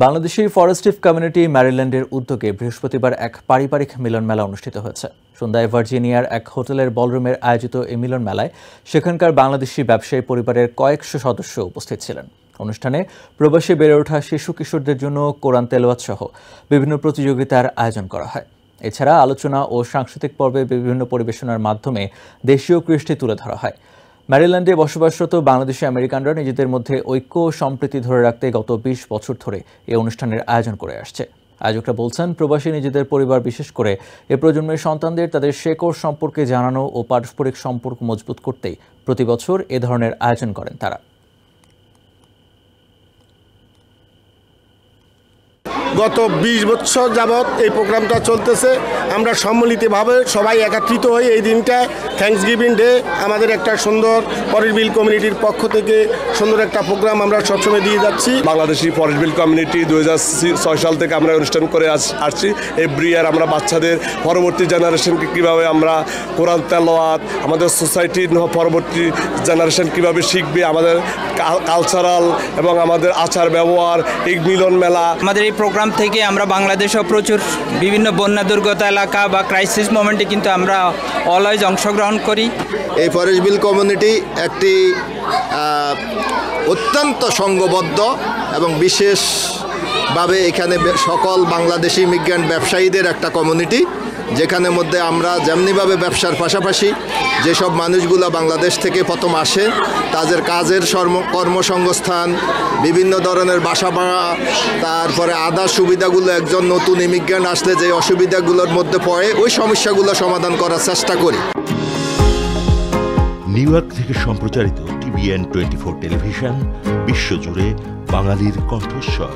Bangladeshi ফরেস্টিভ community ম্যারিল্যান্ডের উদ্যোগে বৃহস্পতিবার এক পারিবারিক মিলন মেলা অনুষ্ঠিত হয়েছে। সন্ধ্যায় ভার্জিনিয়ার এক হোটেলের বলরুমের আয়োজিত এই মিলন মেলায় সেখানকার বাংলাদেশি ব্যবসায়ী পরিবারের কয়েকশো সদস্য উপস্থিত ছিলেন। অনুষ্ঠানে প্রবাসী বেড়ে ওঠা শিশু কিশোরদের জন্য কোরআন তেলাওয়াত সহ বিভিন্ন প্রতিযোগিতার আয়োজন করা হয়। এছাড়া আলোচনা ও সাংস্কৃতিক পর্বে বিভিন্ন পরিবেশনার মাধ্যমে দেশীয় কৃষ্টি তুলে ধরা হয়। ম্যারিল্যান্ডে বসবাসরত বাংলাদেশি আমেরিকানরা নিজেদের মধ্যে ঐক্য ও সম্প্রীতি ধরে রাখতে গত ২০ বছর ধরে এই অনুষ্ঠানের আয়োজন করে আসছে। আয়োজকরা বলছেন, প্রবাসী নিজেদের পরিবার, বিশেষ করে এ প্রজন্মের সন্তানদের তাদের শেকড় সম্পর্কে জানানো ও পারস্পরিক সম্পর্ক মজবুত করতেই প্রতি বছর এ ধরনের আয়োজন করেন তারা। গত ২০ বছর যাবৎ এই প্রোগ্রামটা চলতেছে। আমরা সম্মিলিতভাবে সবাই একত্রিত হই এই দিনটা থ্যাঙ্কসগিভিং ডে। আমাদের একটা সুন্দর ফরেস্ট বিল কমিউনিটির পক্ষ থেকে সুন্দর একটা প্রোগ্রাম আমরা সবসময় দিয়ে যাচ্ছি। বাংলাদেশি ফরেস্ট বিল কমিউনিটি ২০০৬ সাল থেকে আমরা অনুষ্ঠান করে আসছি। এভরি ইয়ার আমরা বাচ্চাদের পরবর্তী জেনারেশনকে কীভাবে আমরা কোরআন তেলাওয়াত, আমাদের সোসাইটির পরবর্তী জেনারেশন কীভাবে শিখবে, আমাদের কালচারাল এবং আমাদের আচার ব্যবহার, এই মিলন মেলা। আমাদের এই প্রোগ্রাম থেকে আমরা বাংলাদেশেও প্রচুর বিভিন্ন বন্যা দুর্গত এলাকা বা ক্রাইসিস মোমেন্টে কিন্তু আমরা অলওয়েজ অংশগ্রহণ করি। এই ফরেস্ট বিল কমিউনিটি একটি অত্যন্ত সংঘবদ্ধ এবং বিশেষভাবে এখানে সকল বাংলাদেশি ইমিগ্রেন্ট ব্যবসায়ীদের একটা কমিউনিটি, যেখানে মধ্যে আমরা যেমনিভাবে ব্যবসার পাশাপাশি যেসব মানুষগুলো বাংলাদেশ থেকে প্রথম আসে তাদের কাজের কর্মসংস্থান, বিভিন্ন ধরনের বাসা ভাড়া, তারপরে আদার সুবিধাগুলো একজন নতুন ইমিগ্রেন্ট আসলে যে অসুবিধাগুলোর মধ্যে পড়ে ওই সমস্যাগুলো সমাধান করার চেষ্টা করি। নিউ ইয়র্ক থেকে সম্প্রচারিত TVN 24 টেলিভিশন বিশ্বজুড়ে বাঙালির কণ্ঠস্বর।